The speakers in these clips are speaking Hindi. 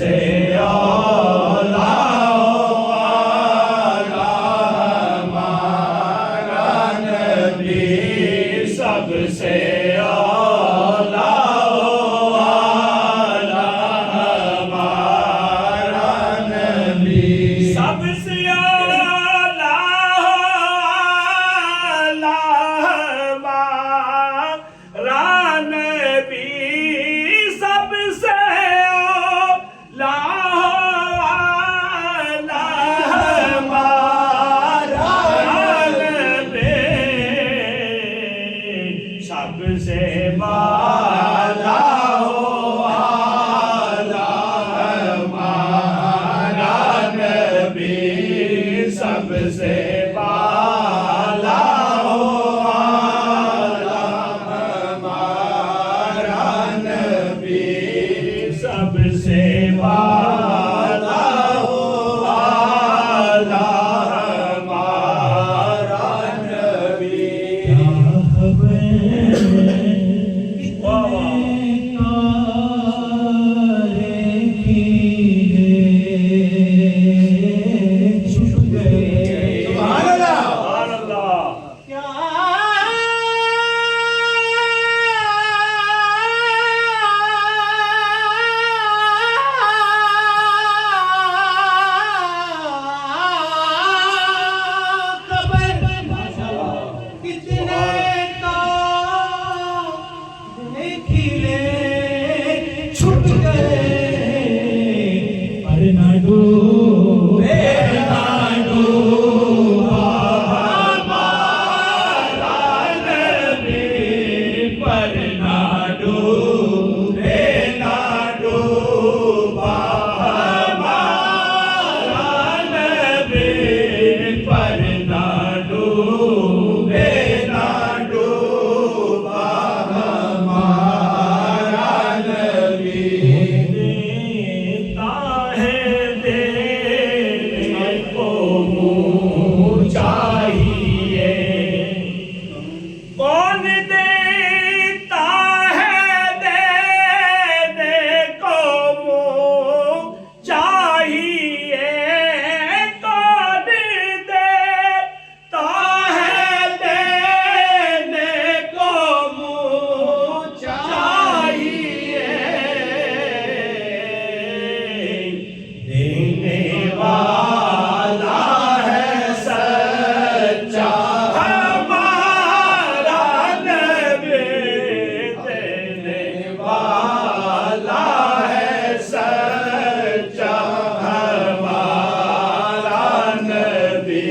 सबसे औला आला हमारा नबी सबसे औला आला हमारा नबी सबसे औला आला हमारा नबी सबसे औला आला हमारा नबी सबसे बाला हो आला हमारा नबी सबसे बाला हो आला हमारा नबी सबसे बाला हो आला हमारा नबी वाह वाह सुभान अल्लाह छुट गए पर न डूबे न डूबा हमारा नबी पर ना डूबे ना डूबा हमारा नबी पर ना डूबे ना डूबा हमारा नबी देता है देने को मुँह चाहिए कौन देता है देने को मुँह चाहिए कौन देता है देने को मुँह चाहिए देने वाला है सच्चा हमारा नबी देने वाला है सच्चा हमारा नबी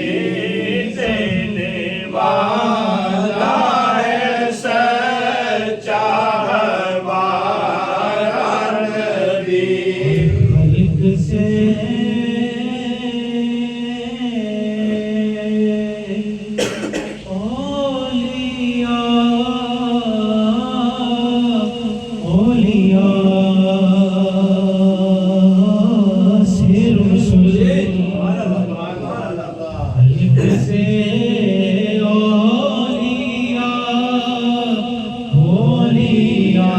देने वाला है सच्चा हमारा नबी खल्क से ओलिया ओलिया से रसूल खल्क से ओलिया ओलिया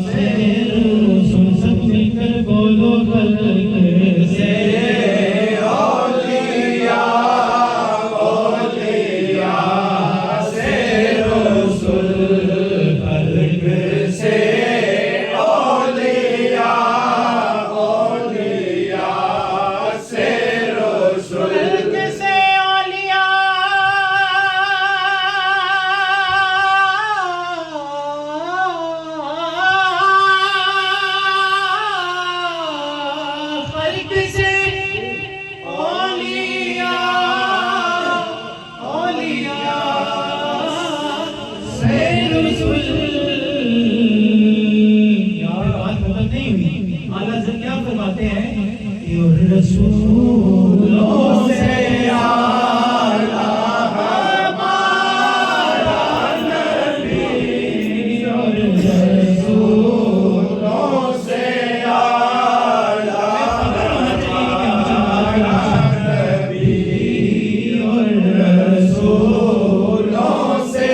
से रसूल सब मिलकर बोलो खल्क से औलिया औलिया से रसूल खल्क से औलिया औलिया से रसूल खल्क से ओलिया खल्क से ओलिया ओलिया से रसूल यहाँ पे बात खत्म नहीं हुई आला हज़रत क्या फरमाते हैं कि और रसूलों से आला हमारा नबी और रसूलों से आला हमारा नबी और रसूलों से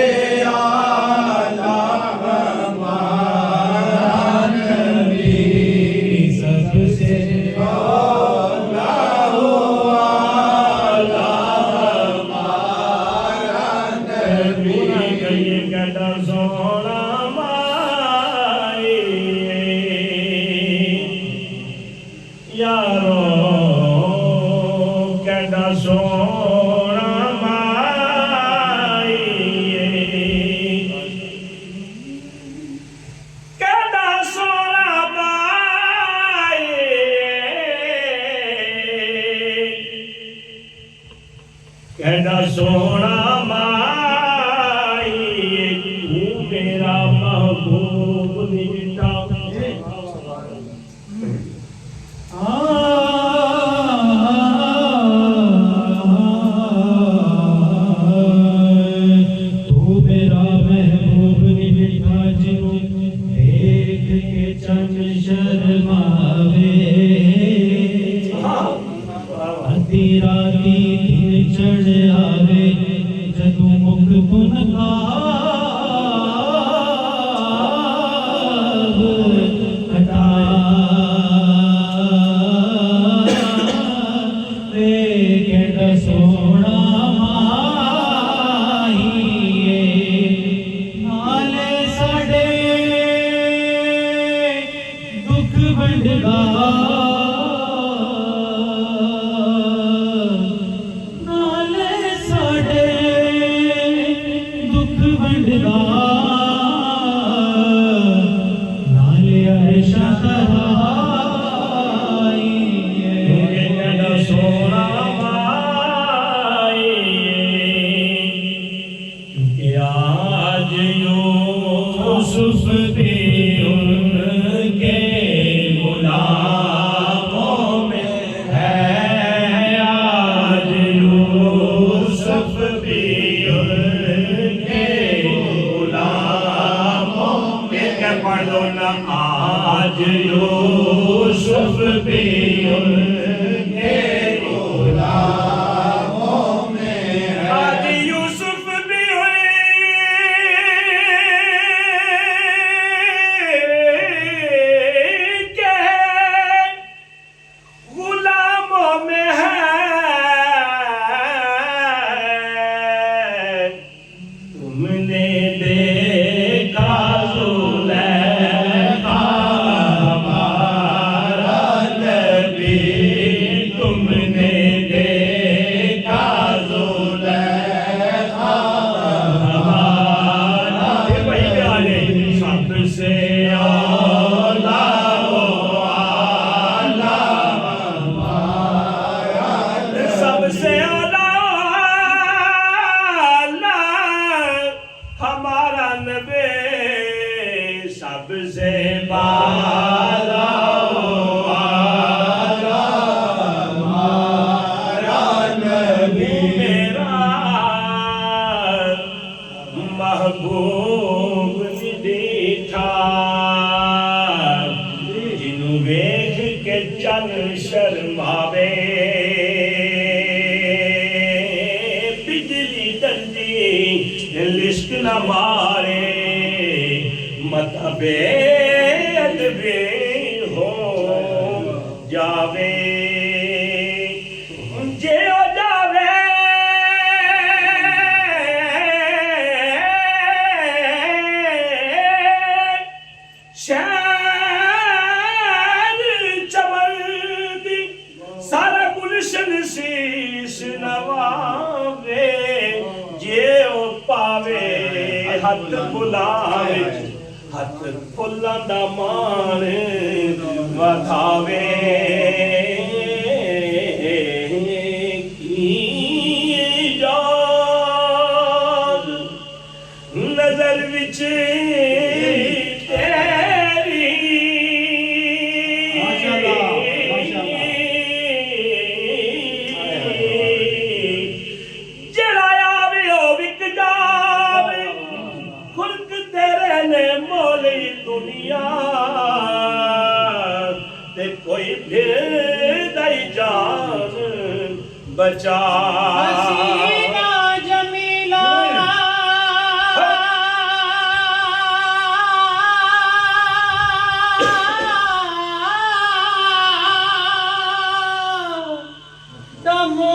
आला हमारा नबी सबसे यारो कहना सोना माई कहना सोना माई कहना सोना माई तू मेरा महबूब निकटा तू मेरा महबूब निकटा जिनु देख के चन शर्मावे अधी राती दिन चढ़ आवे जदू मुख गुन गाव हटा वे कहता सोना माहिए नाले साडे दुख वंडदा नाले साडे दुख वंडदा नाले अर्शा कहना सोना माई क्योंकि आज यूसुफ भी उनके गुलामों में है आज यूसुफ भी उनके गुलामों में क्या पढ़ लो ना आज यूसुफ भी उनके गुलामों में है आज यूसुफ भी उनके गुलामों में है तुमने देखा ज़ुलैखा हमारा नबी तुमने देखा ज़ुलैखा हमारा वही पे आ गए सबसे औला हो आला सबसे औला हमारा नबी सबसे बाला आला हमारा नबी मेरा महबूब निडीठा जिनु वेख के चन शर्मावे बिजली डरदी लिश्क न मारे मत बेद बे हो जावे जे हो जावे शहर चमन सारा गुलशन शीश नवावे जे ओ पावे हथ फुलावे हथ फुल्लां दा मान वधावे की याद नजर विच तेरी जड़ा आवे ओ विक जावे खुल्क तेरे ने मोली दुनिया ते कोई फिर दई जान बचा हसीना जमीला दमो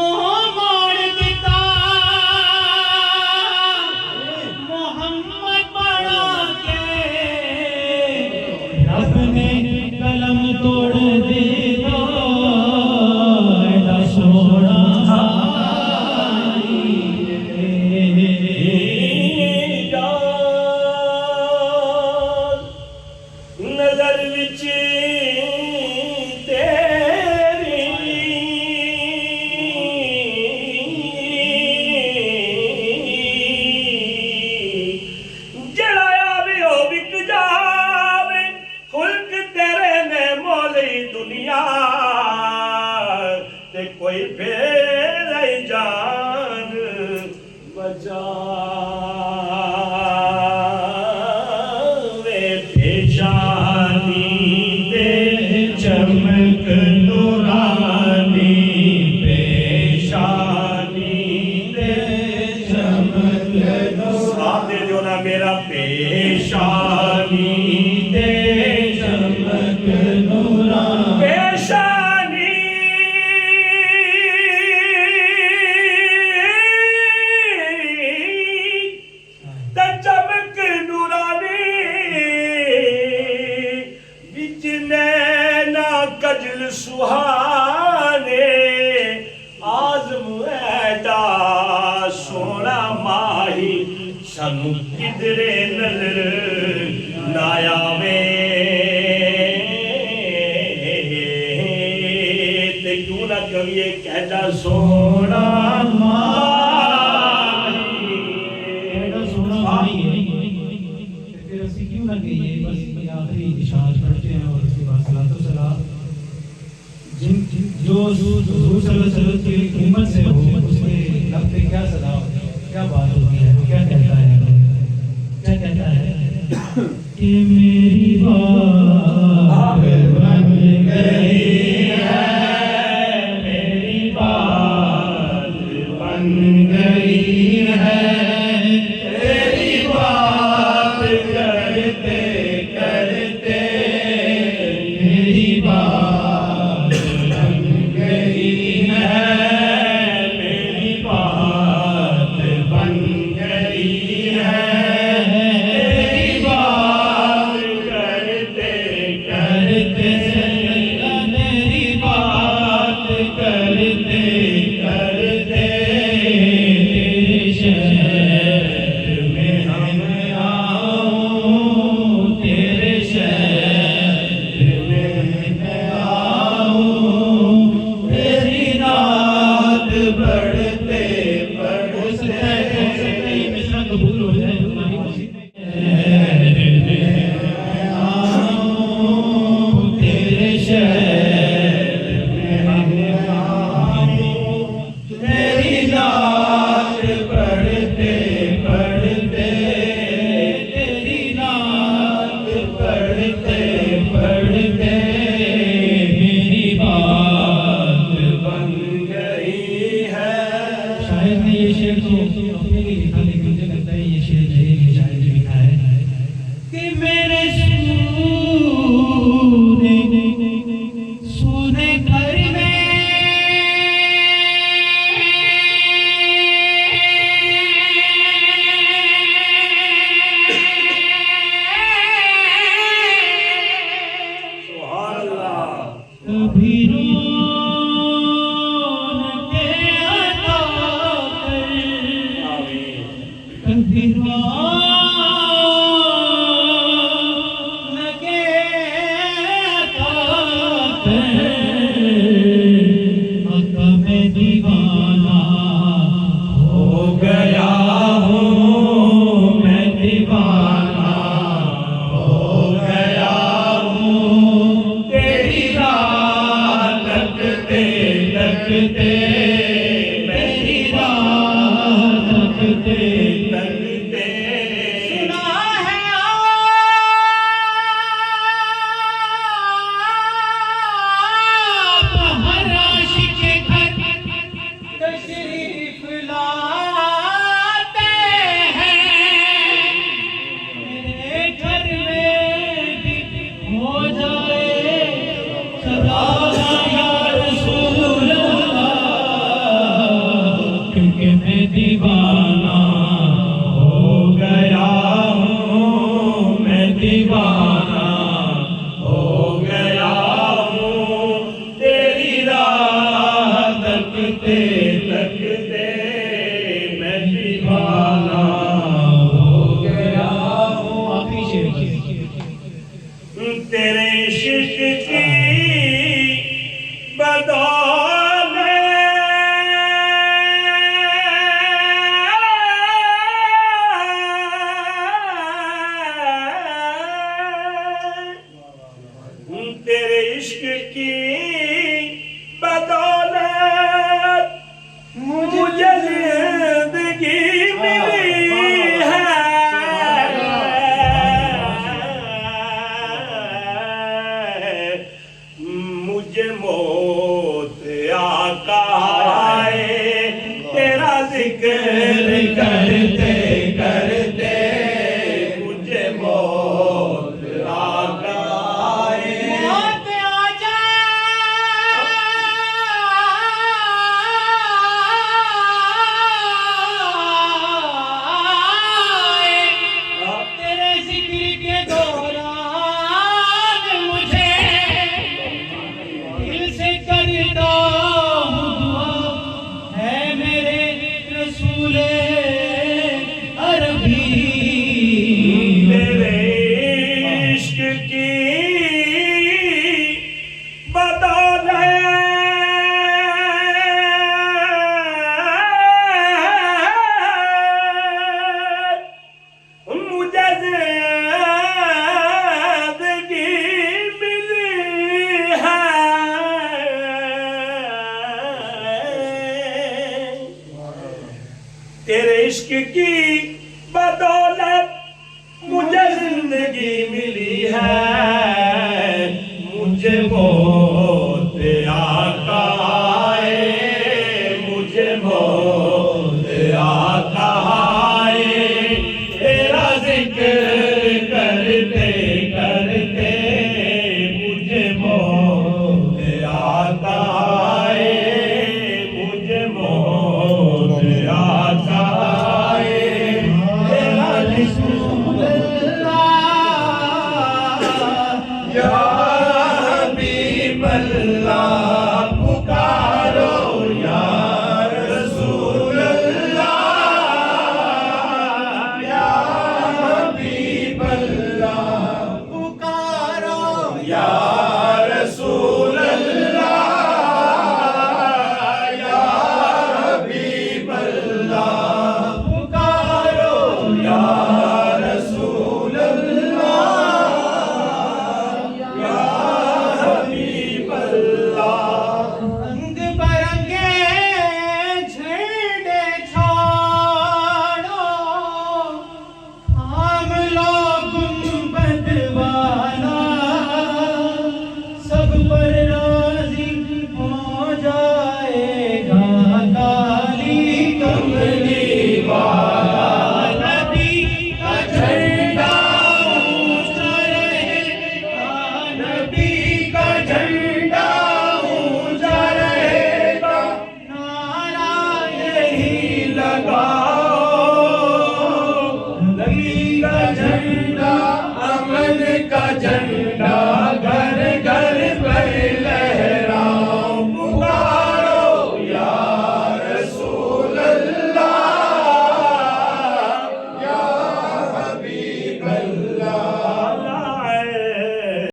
मोड़ दिता मोहम्मद बड़ा के रब ने कलम तोड़ दी तो कोई फेर जान बचावे पेशानी दे चमक नूरानी पेशानी दे चमक साथ दे दो ना मेरा पेशानी दे चमक नूरानी पेशानी ते चमक नूरानी विच नैना कजल सुहाने आज़म ऐडा सोना माही सानू किधरे नजर ना आवे ते क्यों ना कविए कहता सोना माही एड़ा सोना माही है फिर ਅਸੀਂ क्यों ना गए बस ये आखिरी इशारा पढ़ते हैं और उसके बाद सलातो सलाम जिन जो हुजूर सल्लल्लाहु अलैहि वसल्लम की उम्मत से हो उसके लब पे क्या सदा होती है क्या बात होती है वो क्या कहता है कि मेरी बात बन गई है मेरी बात बन गई है तेरी बात करते करते मेरी बात बन गई है मेरी बात बन गई है तेरी बात करते करते मेरी बात करते करते तेरे शहर में हम आऊं तेरे शहर में मैं आऊं तेरी रात बढ़ते बढ़ते मिश्रा कबूल हो जाए तेरे शहर में हम आऊं तेरी रात बढ़ते बढ़ते तेरी रात बढ़ते बढ़ते मेरी बात बन गई है शायद ने ये शेर तो अपने लिए लिखा लेकिन मुझे लगता है ये शेर मेरे लिए शायद लिखा है कि मेरे सोने घर सुभान अल्लाह कभी रोने अता कर आमीन कभी रोने अता कर आका मैं दीवाना हो गया हूँ मैं दीवाना हो गया हूँ तेरी रात तकते तकते मेरी रात तकते तकते सुना है आप हर आशिक के घर तशरीफ लाते हैं मेरे घर में भी हो जाए सदा या रसूल अल्लाह क्योंकि मैं दीवाना हो गया हूँ मैं दीवाना हो गया हूँ तेरी राह तकते तकते मैं दीवाना हो गया हूँ आखिरी शेर तेरे इश्क की बदौलत तेरे इश्क की बदौलत मुझे मौत आका आए तेरा जिक्र करते करते मुझे मौत आका आए मौत आ जाए तेरे जिक्र के दौरान मुझे दिल से करता हूँ दुआ है मेरे रसूले अरबी तेरे इश्क की बदौलत मुझे ज़िंदगी मिली है तेरे इश्क की बदौलत मुझे जिंदगी मिली है मुझे वो